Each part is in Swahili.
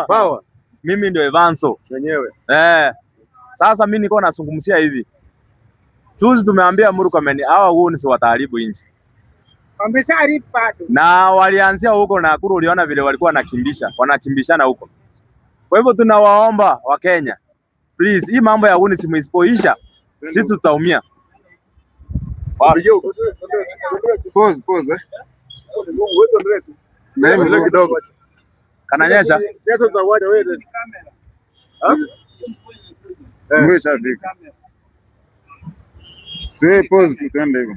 Power. Mimi ndio Evanso Mwenyewe. Sasa mimi niko nasungumzia hivi. Tuzi tumeambia Murkomen hawa huni si wataharibu nchi. Wamesaharibu bado. Na walianzia huko na Nakuru, uliona vile walikuwa wanakimbishana huko. Kwa hivyo tunawaomba wa Kenya, please, hii mambo ya huni si msipoisha, sisi tutaumia. Pause. Wewe kidogo. Kananyesha. Sasa tutawaja wewe. Mwisho bika. Sio pause tutaenda hivyo.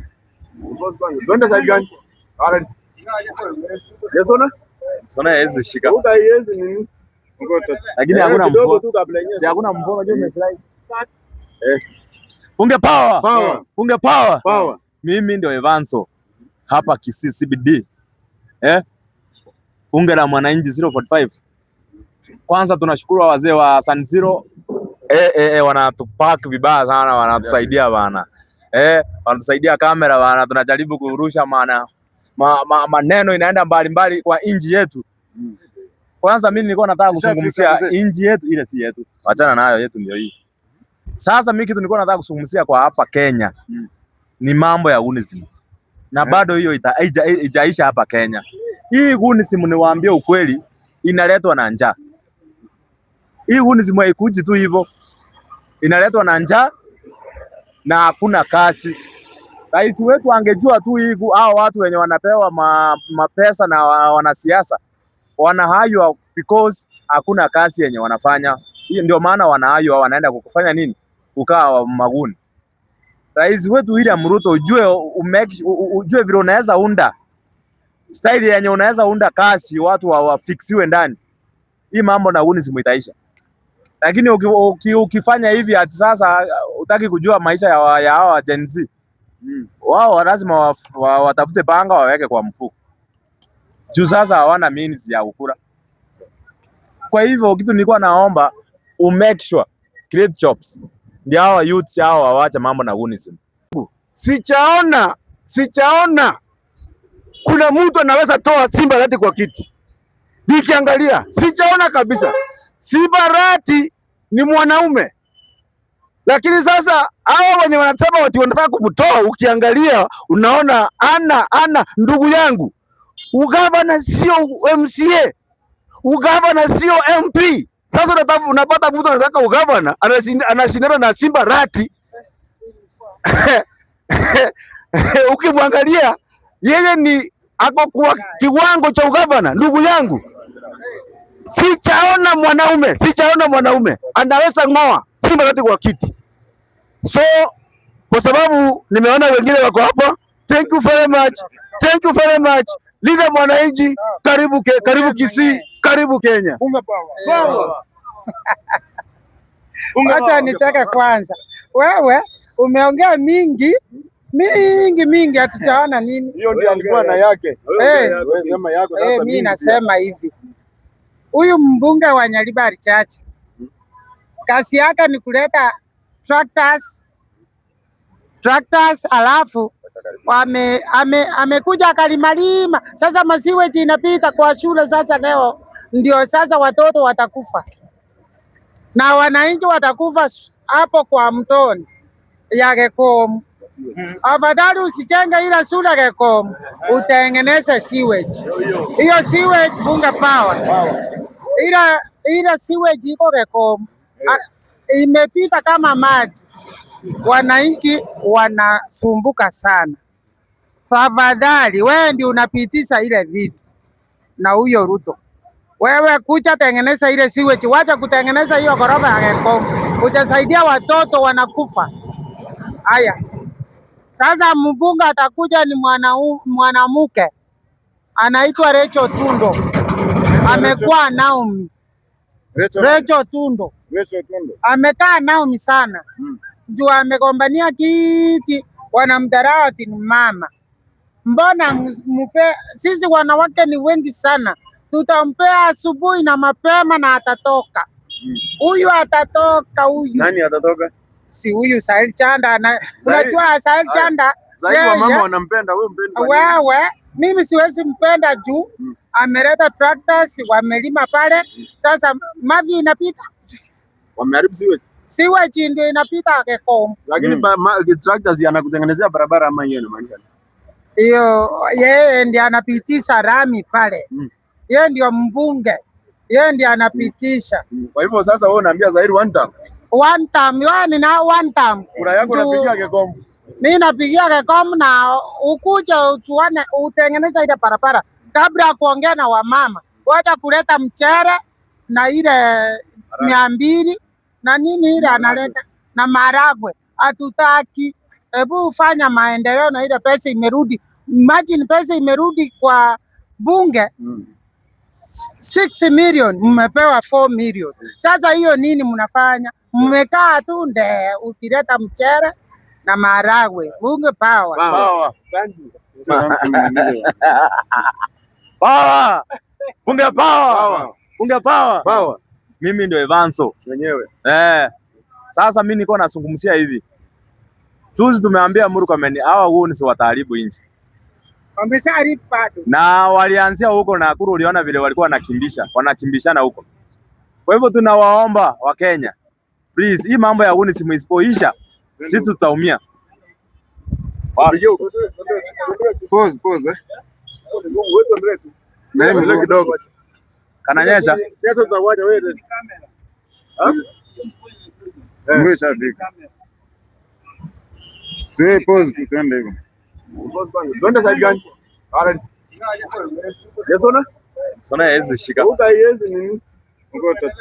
Twende side gani? Already. Yesona? Sona hizi shika. Uka hizi nini? Lakini hakuna mvua. Si hakuna mvua, unajua umeslide. Punge power. Punge power. Mimi ndio Evanso hapa Kisii CBD. Bunge la Mwananchi 045. Kwanza tunashukuru wazee wa San Siro. Wanatupack vibaya sana, wanatusaidia bana. Wanatusaidia kamera bana, tunajaribu kurusha maneno inaenda mbali kwa inji yetu. Kwanza mimi nilikuwa nataka kuzungumzia inji yetu, ile si yetu. Achana nayo, yetu ndio hii. Sasa mimi kitu nilikuwa nataka kuzungumzia kwa hapa Kenya ni mambo ya UNISM. Na bado hiyo haijaisha hapa Kenya. Hii UNISM niwaambie ukweli inaletwa na njaa. Hii UNISM haikuji tu hivyo. Inaletwa na njaa na hakuna kazi. Rais wetu angejua tu hii hao watu wenye wanapewa mapesa na wanasiasa wanahaywa because hakuna kazi yenye wanafanya. Hii ndio maana wanahaywa, wanaenda kufanya nini? Kukaa maguni. Rais wetu William Ruto ujue vile unaweza unda style yenye unaweza unda kazi watu wafiksiwe ndani. Hii mambo na UNISM itaisha. Lakini ukifanya hivi ati sasa utaki kujua maisha ya hawa Gen Z. Wao lazima watafute panga waweke kwa mfuko. Juu sasa hawana means ya ukura. Kwa hivyo kitu nilikuwa naomba make sure create jobs. Ndio hawa youths hao waache mambo na UNISM. Sichaona kuna mtu anaweza toa Simba Arati kwa kiti. Nikiangalia sichaona kabisa. Simba Arati ni mwanaume. Lakini sasa hao wenye wanasema watu wanataka kumtoa, ukiangalia unaona ana ndugu yangu. Ugavana sio MCA. Ugavana sio MP. Sasa unapata mtu anataka ugavana anashindana na Simba Arati. Ukimwangalia yeye ni ako kwa kiwango cha ugavana. Ndugu yangu, sichaona mwanaume anaweza ngoa Simba Arati kwa kiti. So kwa sababu nimeona wengine wako hapa, thank you very much. Linda mwananchi, karibu Kisii, karibu Kenya. Acha nicheke kwanza. Wewe umeongea mingi hatujaona nini. Hiyo ndio alikuwa na yake. Mimi nasema hivi. Huyu mbunge wa Nyaribari Chache kazi yake ni kuleta tractors alafu amekuja akalimalima. Sasa masiweji inapita kwa shule sasa leo ndio sasa watoto watakufa. Na wananchi watakufa hapo kwa mtoni ya Gekom. Afadhali usijenge ile shule Gekom, utengeneze sewage. Hiyo sewage bunge power. Ile sewage iko Gekom imepita kama maji. Wananchi wanasumbuka sana. Tafadhali wewe ndio unapitisha ile vitu na huyo Ruto. Wewe kucha tengeneza ile sewage, wacha kutengeneza hiyo ghorofa ya Gekom. Utasaidia watoto wanakufa. Haya. Sasa mbunge atakuja ni mwanamke. Anaitwa Rachel Tundo. Amekuwa Naomi. Rachel Tundo. Amekaa Naomi sana. Juu amegombania kiti, wanamdharau ati ni mama. Mbona sisi wanawake ni wengi sana. Tutampea asubuhi na mapema na atatoka. Huyu atatoka huyu. Nani atatoka? Si huyu Sahil Chanda. Unajua Sahil Chanda. Zaidi wa mama wanampenda, wewe mpenda. Wewe, mimi siwezi mpenda juu ameleta tractors wamelima pale. Sasa mavi inapita, Wameharibu sewage ndio inapita Kekom. Lakini tractors yanakutengenezea barabara ama hiyo inamaanisha? Hiyo yeye ndiye anapitisha rami pale. Yeye ndio mbunge. Yeye ndiye anapitisha. Kwa hivyo sasa wewe unaambia Zaire one time. One time, yani na one time. Kura yako unapigia Kekom. Mimi napigia Kekom na ukuja tuone utengeneza ile barabara kabla ya kuongea na wamama. Wacha kuleta mchere na ile 200 na nini ile analeta na maragwe. Hatutaki. Hebu ufanya maendeleo na ile pesa imerudi. Imagine pesa imerudi kwa bunge 6 million, mmepewa 4 million. Sasa hiyo nini mnafanya? Mmekaa tu ukileta mchere na maragwe. Bunge power. Power. Power. Bunge power. Bunge power. Power. Mimi ndio Evanso Wenyewe. Sasa mimi niko nasungumzia hivi. Tuzi tumeambia Murkomen hawa huni si wataharibu nchi. Wamesaharibu bado. Na walianzia huko Nakuru, uliona vile walikuwa wanakimbishana huko. Kwa hivyo tunawaomba wa Kenya, please, hii mambo ya huni simu isipoisha, sisi tutaumia. Pause. Ndio kidogo. Kananyesha. Sasa tutawaja wewe. Umeshafika. Sio pause tuende hivyo. Twende side gani? Sona hizi shika. Utaiwezi nini?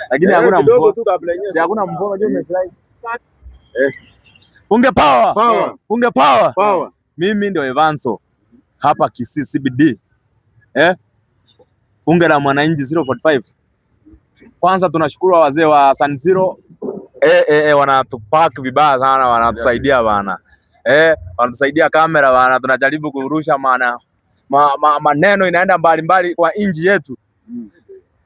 Lakini hakuna mvua. Si hakuna mvua, unajua umeslide. Bunge power. Bunge power. Mimi ndio Evanso hapa Kisii CBD. Bunge la mwananchi 045. Kwanza tunashukuru wazee wa San Zero. Wanatupack vibaya sana, wanatusaidia bana. Wanatusaidia kamera bana, tunajaribu kurusha maneno inaenda mbali kwa inji yetu.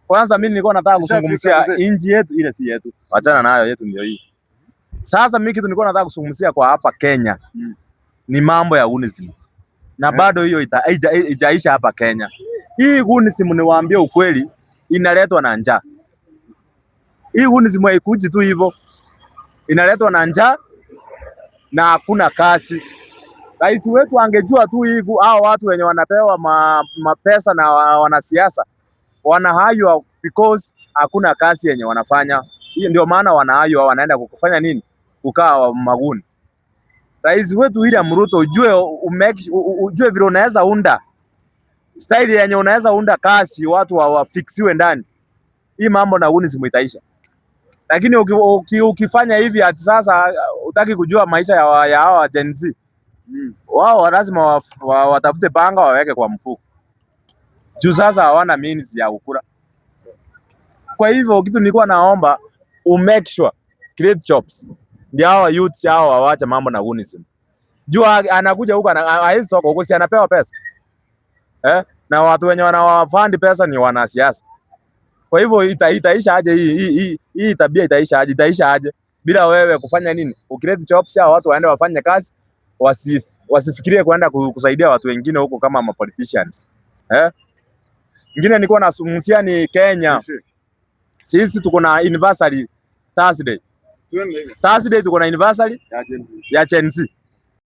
Kwanza mimi nilikuwa nataka kuzungumzia inji yetu, ile si yetu. Achana nayo, yetu ndio hii. Sasa mimi kitu nilikuwa nataka kuzungumzia kwa hapa Kenya ni mambo ya UNICEF. Na bado hiyo itaisha hapa Kenya. Hii UNICEF niwaambie ukweli inaletwa na njaa. Hii UNICEF haikuji tu hivyo. Inaletwa na njaa na hakuna kazi. Rais wetu angejua tu hii hao watu wenye wanapewa mapesa na wanasiasa wanahaywa because hakuna kazi yenye wanafanya. Hiyo ndio maana wanahaywa, wanaenda kufanya nini? Kukaa maguni. Rais wetu William Ruto ujue vile unaweza unda style yenye unaweza unda kazi watu wafiksiwe ndani. Hii mambo na UNICEF itaisha. Lakini ukifanya hivi ati sasa utaki kujua maisha ya hawa Gen Z. Wao lazima watafute panga waweke kwa mfuko. Juu sasa hawana means ya kukula. Kwa hivyo kitu nilikuwa naomba make sure create jobs. Ndio hawa youths hao waache mambo na UNICEF. Juu anakuja huko haizi soko huko, si anapewa pesa. Na watu wenye wanawafund pesa ni wanasiasa. Kwa hivyo itaisha aje hii tabia itaisha aje bila wewe kufanya nini? Ukirete jobs hao watu waende wafanye kazi, wasifikirie kwenda kusaidia watu wengine huko kama politicians. Ngine nilikuwa nasumusia ni Kenya. Sisi tuko na anniversary Thursday. Thursday tuko na anniversary ya Gen Z.